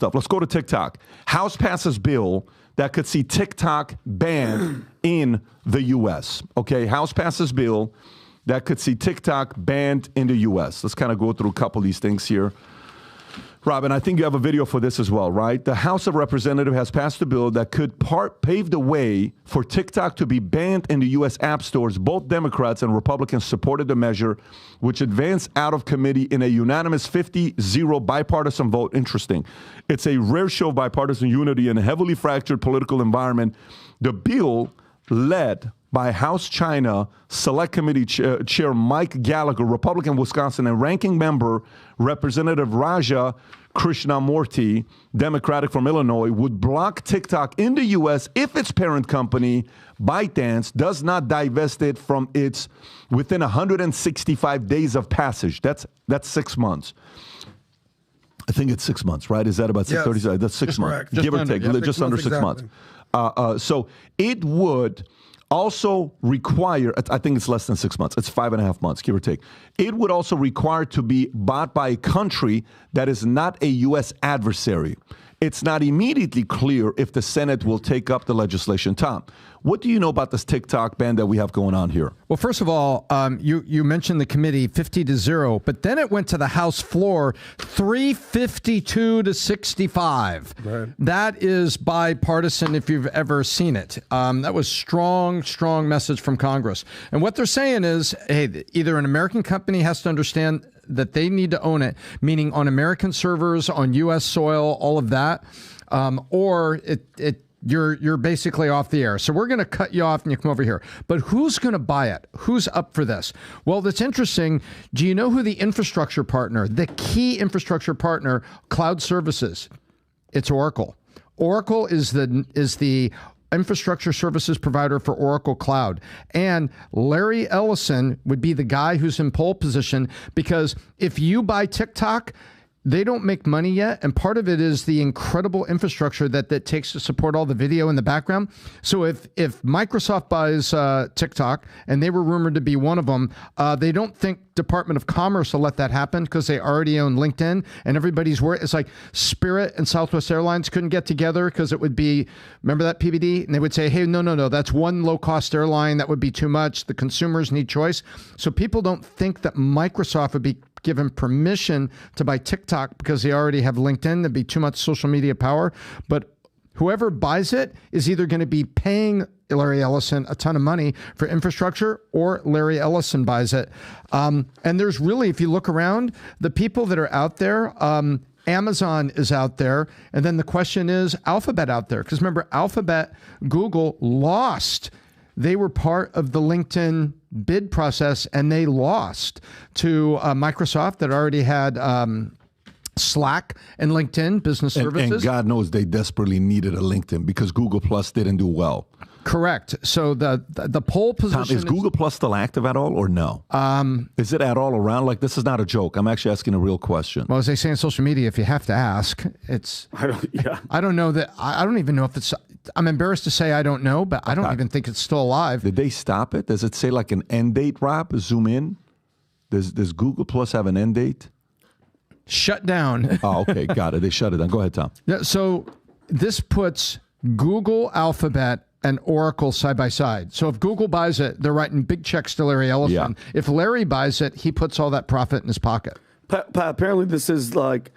stuff. Let's go to TikTok. House passes bill that could see TikTok banned in the U.S. Okay, House passes bill that could see TikTok banned in the U.S. Let's kind of go through a couple of these things here. Robin, I think you have a video for this as well, right? The House of Representatives has passed a bill that could pave the way for TikTok to be banned in the U.S. app stores. Both Democrats and Republicans supported the measure, which advanced out of committee in a unanimous 50-0 bipartisan vote. Interesting. It's a rare show of bipartisan unity in a heavily fractured political environment. The bill, led by House China Select Committee Chair Mike Gallagher, Republican, Wisconsin, and ranking member Representative Raja Krishnamurti, Democratic from Illinois, would block TikTok in the U.S. if its parent company, ByteDance, does not divest it from its within 165 days of passage. That's 6 months. I think it's 6 months, right? Is that about 6:30? Yes. That's 6 months, give or take, just under 6 months. So it would also require, I think it's less than 6 months. It's 5.5 months, give or take. It would also require to be bought by a country that is not a U.S. adversary. It's not immediately clear if the Senate will take up the legislation. Tom, what do you know about this TikTok ban that we have going on here? Well, first of all, you mentioned the committee 50-0, but then it went to the House floor 352 to 65. Right. That is bipartisan if you've ever seen it. That was strong message from Congress. And what they're saying is, hey, either an American company has to understand that they need to own it, meaning on American servers, on U.S. soil, all of that, or you're basically off the air. So we're going to cut you off and you come over here. But who's going to buy it? Who's up for this? Well, that's interesting. Do you know who the infrastructure partner, the key infrastructure partner, cloud services? It's Oracle. Oracle is the infrastructure services provider for Oracle Cloud. And Larry Ellison would be the guy who's in pole position, because if you buy TikTok, they don't make money yet, and part of it is the incredible infrastructure that takes to support all the video in the background. So if Microsoft buys TikTok, and they were rumored to be one of them, they don't think Department of Commerce will let that happen because they already own LinkedIn, and everybody's worried. It's like Spirit and Southwest Airlines couldn't get together because it would be, remember that PBD? And they would say, hey, no, that's one low-cost airline. That would be too much. The consumers need choice. So people don't think that Microsoft would be given permission to buy TikTok because they already have LinkedIn. There'd be too much social media power. But whoever buys it is either going to be paying Larry Ellison a ton of money for infrastructure, or Larry Ellison buys it. And there's really, if you look around, the people that are out there, Amazon is out there. And then the question is Alphabet out there. Because remember, Alphabet, Google lost. They were part of the LinkedIn bid process, and they lost to Microsoft that already had Slack and LinkedIn Business Services. And God knows they desperately needed a LinkedIn because Google Plus didn't do well. Correct. So the pole position. Tom, is Google Plus still active at all or no? Is it at all around? Like, this is not a joke. I'm actually asking a real question. Well, as they say in social media, if you have to ask, it's. I don't know that. I don't even know if it's. I'm embarrassed to say I don't know, but I don't even think it's still alive. Did they stop it? Does it say like an end date, Rob? Zoom in. Does Google Plus have an end date? Shut down. Oh, okay. Got it. They shut it down. Go ahead, Tom. Yeah, so this puts Google, Alphabet, and Oracle side by side. So if Google buys it, they're writing big checks to Larry Ellison. Yeah. If Larry buys it, he puts all that profit in his pocket. Apparently this is like,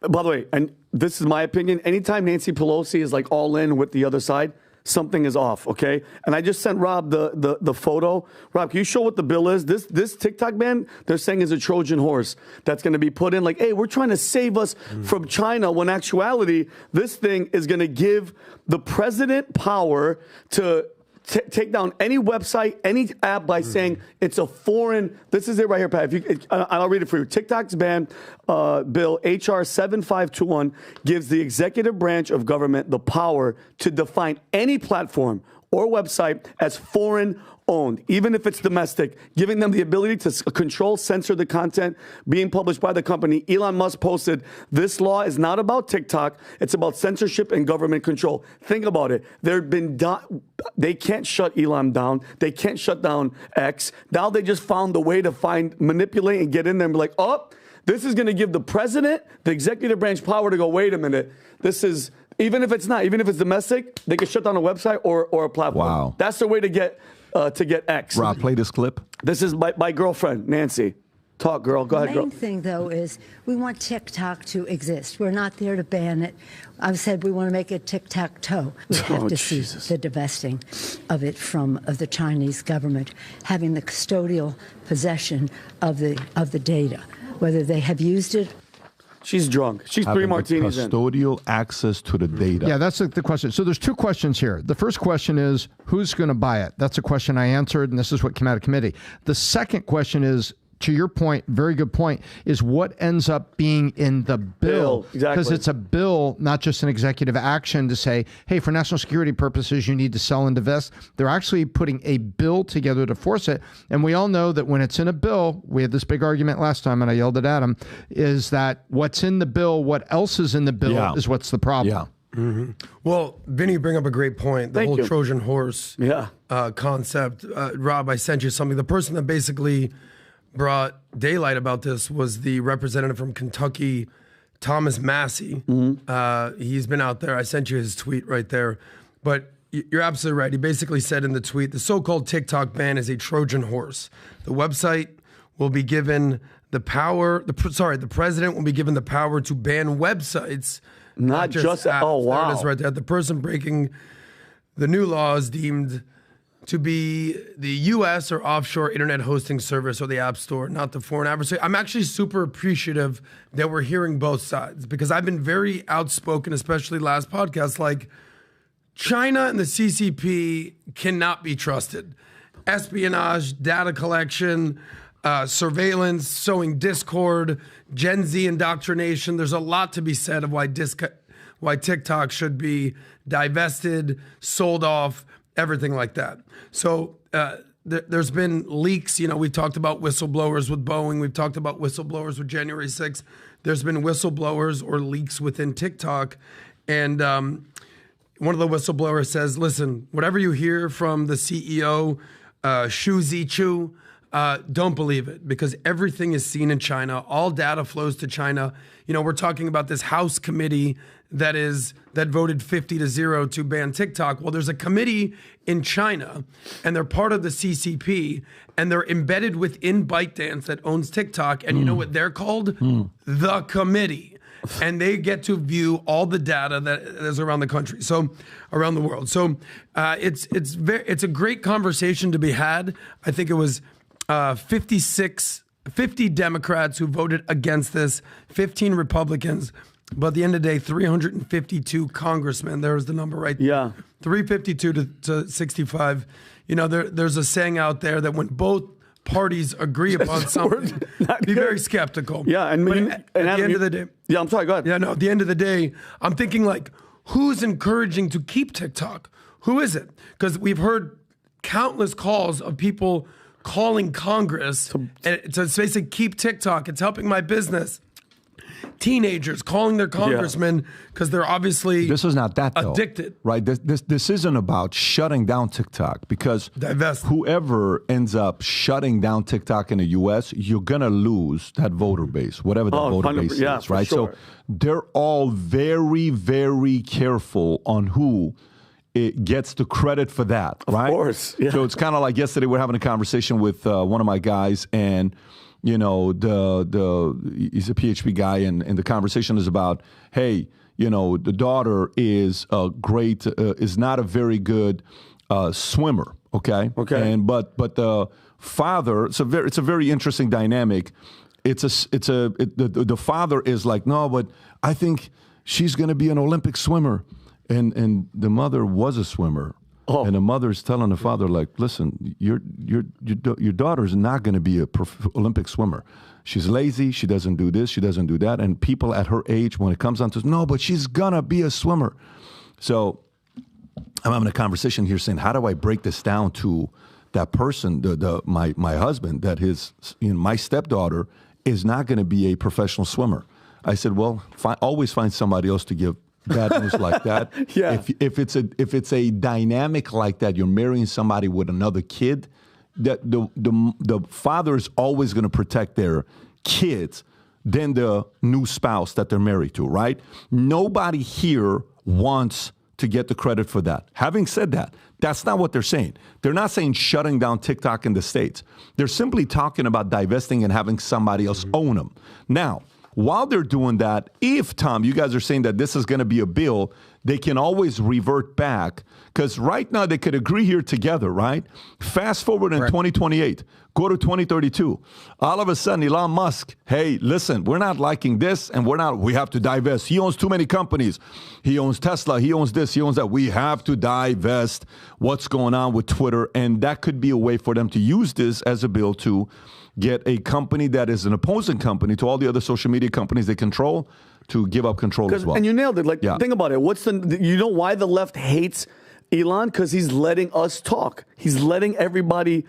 by the way, and this is my opinion, anytime Nancy Pelosi is like all in with the other side, something is off, okay? And I just sent Rob the photo. Rob, can you show what the bill is? This TikTok ban, they're saying is a Trojan horse that's going to be put in. Like, hey, we're trying to save us from China, when actuality, this thing is going to give the president power to take down any website, any app by saying it's a foreign. This is it right here, Pat. I'll read it for you. TikTok's ban bill, HR 7521, gives the executive branch of government the power to define any platform or website as foreign owned, even if it's domestic, giving them the ability to control, censor the content being published by the company. Elon Musk posted, this law is not about TikTok. It's about censorship and government control. Think about it. They can't shut Elon down. They can't shut down X. Now they just found the way to manipulate and get in there and be like, oh, This is going to give the president, the executive branch, power to go, wait a minute, this is, even if it's domestic, they can shut down a website or a platform. Wow. That's the way to get X. Rob, play this clip. This is my girlfriend, Nancy. Talk, girl. Go ahead, The girl. main thing, though, is we want TikTok to exist. We're not there to ban it. I've said we want to make it tic-tac-toe. We have to see the divesting of it of the Chinese government having the custodial possession of the data, whether they have used it. She's drunk. She's 3 martinis in. Custodial access to the data. Yeah, that's the question. So there's 2 questions here. The first question is, who's going to buy it? That's a question I answered, and this is what came out of committee. The second question is, to your point, very good point, is what ends up being in the bill. Exactly. Because it's a bill, not just an executive action to say, hey, for national security purposes, you need to sell and divest. They're actually putting a bill together to force it. And we all know that when it's in a bill, we had this big argument last time, and I yelled at Adam, is that what's in the bill, what else is in the bill is what's the problem. Yeah. Mm-hmm. Well, Vinny, you bring up a great point. The Thank whole you. Trojan horse concept. Rob, I sent you something. The person that basically brought daylight about this was the representative from Kentucky, Thomas Massey. He's been out there. I sent you his tweet right there. But you're absolutely right. He basically said in the tweet, the so-called TikTok ban is a Trojan horse. The website will be given the power, the president will be given the power to ban websites, Not just apps. oh, wow. There it is right there. The person breaking the new law is deemed to be the U.S. or offshore internet hosting service or the App Store, not the foreign adversary. I'm actually super appreciative that we're hearing both sides because I've been very outspoken, especially last podcast, like China and the CCP cannot be trusted. Espionage, data collection, surveillance, sowing discord, Gen Z indoctrination. There's a lot to be said of why TikTok should be divested, sold off, everything like that. So there's been leaks. You know, we talked about whistleblowers with Boeing. We've talked about whistleblowers with January 6th. There's been whistleblowers or leaks within TikTok. And one of the whistleblowers says, listen, whatever you hear from the CEO, Xu Zichu, don't believe it because everything is seen in China. All data flows to China. You know, we're talking about this House committee that voted 50-0 to ban TikTok. Well, there's a committee in China, and they're part of the CCP, and they're embedded within ByteDance that owns TikTok. And you know what they're called? The committee. And they get to view all the data that is around the country, so around the world. So it's a great conversation to be had. I think it was 50 Democrats who voted against this, 15 Republicans. But at the end of the day, 352 congressmen. There's the number right there. Yeah. 352 to 65. You know, there's a saying out there that when both parties agree upon something, be very skeptical. Yeah, and but Adam, at the end of the day. Yeah, I'm sorry, go ahead. Yeah, no, at the end of the day, I'm thinking like, who's encouraging to keep TikTok? Who is it? Because we've heard countless calls of people calling Congress to basically keep TikTok. It's helping my business. Teenagers calling their congressmen because they're obviously This is not that though, addicted. right? This isn't about shutting down TikTok because Divest. whoever ends up shutting down TikTok in the U.S., you're gonna lose that voter base, whatever that voter 100%, base yeah, is, for right? sure. So they're all very, very careful on who it gets the credit for that, right? Of course, yeah. So it's kind of like yesterday we're having a conversation with one of my guys and. You know, he's a PhD guy, and the conversation is about, hey, you know, the daughter is is not a very good swimmer, okay? Okay. And but the father, it's a very interesting dynamic. The father is like, no, but I think she's going to be an Olympic swimmer, and the mother was a swimmer. Oh. And the mother's telling the father, like, listen, your daughter's not going to be a Olympic swimmer. She's lazy. She doesn't do this. She doesn't do that. And people at her age, when it comes down to, no, but she's going to be a swimmer. So I'm having a conversation here saying, how do I break this down to that person, my husband, that my stepdaughter is not going to be a professional swimmer? I said, well, always find somebody else to give bad news like that. Yeah. If it's a dynamic like that, you're marrying somebody with another kid, that the father is always going to protect their kids than the new spouse that they're married to, right? Nobody here wants to get the credit for that. Having said that, that's not what they're saying. They're not saying shutting down TikTok in the States. They're simply talking about divesting and having somebody else own them. Now, while they're doing that, if, Tom, you guys are saying that this is going to be a bill, they can always revert back, because right now they could agree here together, right? Fast forward in 2028, go to 2032. All of a sudden, Elon Musk, hey, listen, we're not liking this, and we have to divest. He owns too many companies. He owns Tesla. He owns this. He owns that. We have to divest what's going on with Twitter, and that could be a way for them to use this as a bill to get a company that is an opposing company to all the other social media companies they control to give up control as well. And you nailed it. Like, think about it. You know why the left hates Elon? Because he's letting us talk. He's letting everybody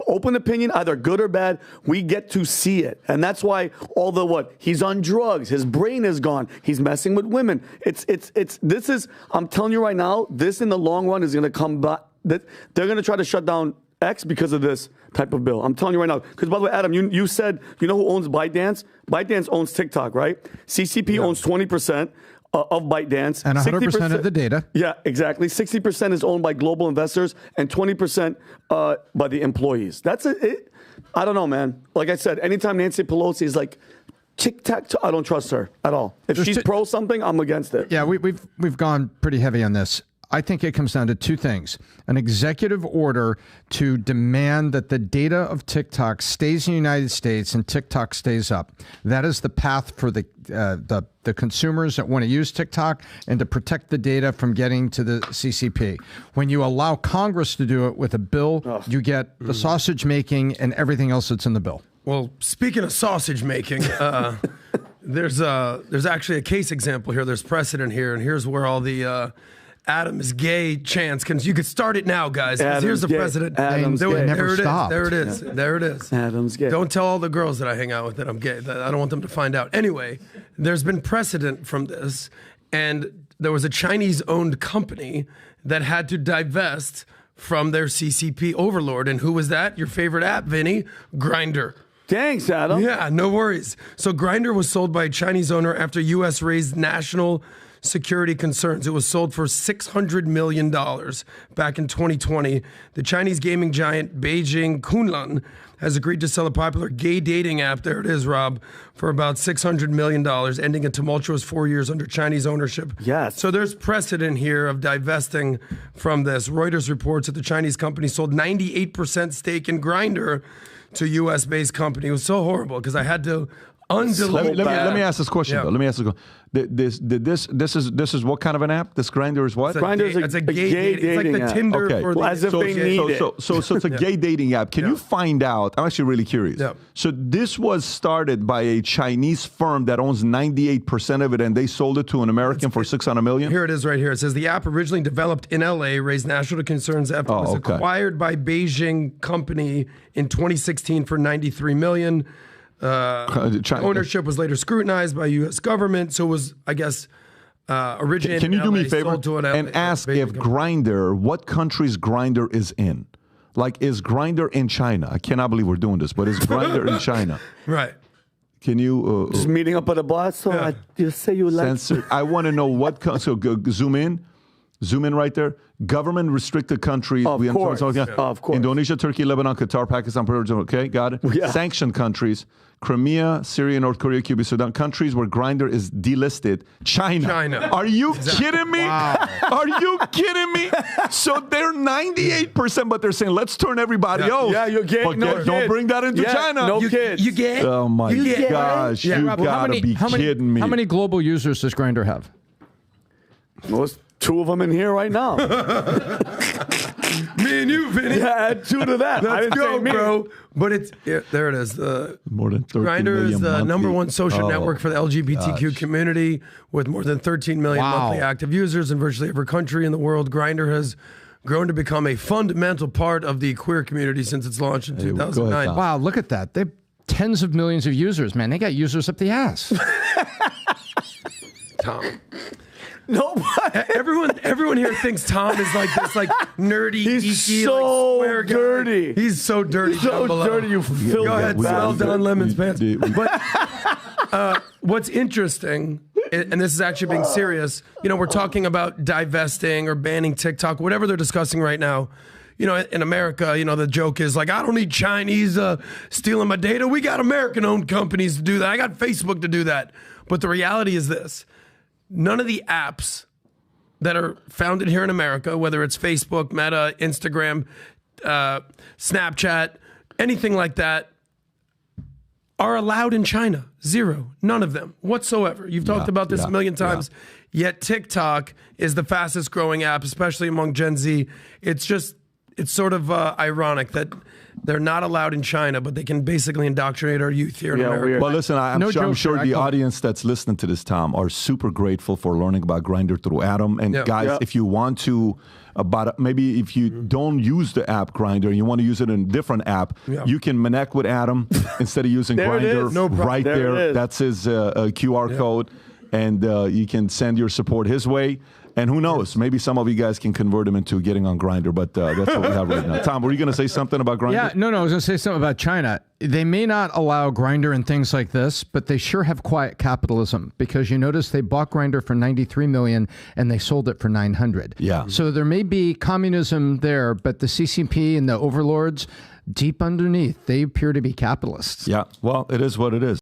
open opinion, either good or bad. We get to see it. And that's why all the he's on drugs, his brain is gone, he's messing with women. I'm telling you right now, this in the long run is going to come back. They're going to try to shut down X because of this type of bill. I'm telling you right now. Because, by the way, Adam, you said, you know who owns ByteDance? ByteDance owns TikTok, right? CCP owns 20% of ByteDance. And 100% of the data. Yeah, exactly. 60% is owned by global investors and 20% by the employees. That's it. I don't know, man. Like I said, anytime Nancy Pelosi is like, TikTok, I don't trust her at all. If she's pro something, I'm against it. Yeah, we've gone pretty heavy on this. I think it comes down to two things: an executive order to demand that the data of TikTok stays in the United States and TikTok stays up. That is the path for the consumers that want to use TikTok, and to protect the data from getting to the CCP. When you allow Congress to do it with a bill, you get the sausage making and everything else that's in the bill. Well, speaking of sausage making, there's actually a case example here. There's precedent here, and here's where all the Adam is gay chants. You could start it now, guys. Here's the precedent. Adam's gay. Never stopped. There it is. There it is. Adam's gay. Don't tell all the girls that I hang out with that I'm gay. I don't want them to find out. Anyway, there's been precedent from this, and there was a Chinese-owned company that had to divest from their CCP overlord. And who was that? Your favorite app, Vinny? Grindr. Thanks, Adam. Yeah, no worries. So Grindr was sold by a Chinese owner after U.S. raised national security concerns. It was sold for $600 million back in 2020. The Chinese gaming giant Beijing Kunlun has agreed to sell a popular gay dating app, there it is, Rob, for about $600 million, ending a tumultuous 4 years under Chinese ownership. Yes. So there's precedent here of divesting from this. Reuters reports that the Chinese company sold 98% stake in Grindr to U.S.-based company. It was so horrible because I had to let me ask this question. Though. Let me ask this question. This is what kind of an app? This Grindr is what? Grindr is a gay dating It's like the app. Tinder for the as if they need it. So it's a gay dating app. Can you find out? I'm actually really curious. Yeah. So this was started by a Chinese firm that owns 98% of it, and they sold it to an American for $600 million. Here it is right here. It says the app originally developed in LA, raised national concerns after it was acquired by Beijing company in 2016 for $93 million. Ownership was later scrutinized by U.S. government, so it was, I guess, originated. Can you in do LA, me a favor and ask if Grindr, what countries Grindr is in? Like, is Grindr in China? I cannot believe we're doing this, but is Grindr in China? Right. Can you just meeting up at a bar? So I just say you like. Censor. I want to know what. So zoom in right there. Government restricted countries. Of course. Of course. Indonesia, Turkey, Lebanon, Qatar, Pakistan, Peru. Okay, got it. Yeah. Sanctioned countries. Crimea, Syria, North Korea, Cuba, Sudan. Countries where Grindr is delisted. China. Are you kidding me? Wow. Are you kidding me? So they're 98%, but they're saying, let's turn everybody else. Yeah, you're gay. But don't bring that into China. No kids. You gay? Oh, my gosh. You got to be kidding me. How many global users does Grindr have? Well, there's 2 of them in here right now. Me and you, Vinny. Yeah, add 2 to that. Let's go, bro. But it's there. It is. More than 13 Grindr million is the monthly. number one social network for the LGBTQ community, with more than 13 million monthly active users in virtually every country in the world. Grindr has grown to become a fundamental part of the queer community since its launch in 2009. Wow, look at that. They have tens of millions of users, man. They got users up the ass. Tom. Nobody. Everyone here thinks Tom is like this, like nerdy, He's geeky, so like square guy. dirty. He's so dirty. So down below. dirty, you filthy. Go ahead, smell Don Lemon's pants. But What's interesting, and this is actually being serious, we're talking about divesting or banning TikTok, whatever they're discussing right now. In America, the joke is like, I don't need Chinese stealing my data. We got American-owned companies to do that. I got Facebook to do that. But the reality is this. None of the apps that are founded here in America, whether it's Facebook, Meta, Instagram, Snapchat, anything like that, are allowed in China. Zero. None of them whatsoever. You've talked about this a million times. Yet TikTok is the fastest growing app, especially among Gen Z. It's sort of ironic that they're not allowed in China, but they can basically indoctrinate our youth here in America. Well, listen, I'm sure the audience that's listening to this, Tom, are super grateful for learning about Grindr through Adam. And guys, if you want to, maybe if you don't use the app Grindr and you want to use it in a different app, you can connect with Adam instead of using Grindr. Right there. That's his QR code. And you can send your support his way. And who knows? Maybe some of you guys can convert him into getting on Grindr, but that's what we have right now. Tom, were you going to say something about Grindr? Yeah, no, I was going to say something about China. They may not allow Grindr and things like this, but they sure have quiet capitalism, because you notice they bought Grindr for $93 million and they sold it for $900. Yeah. So there may be communism there, but the CCP and the overlords, deep underneath, they appear to be capitalists. Yeah, well, it is what it is.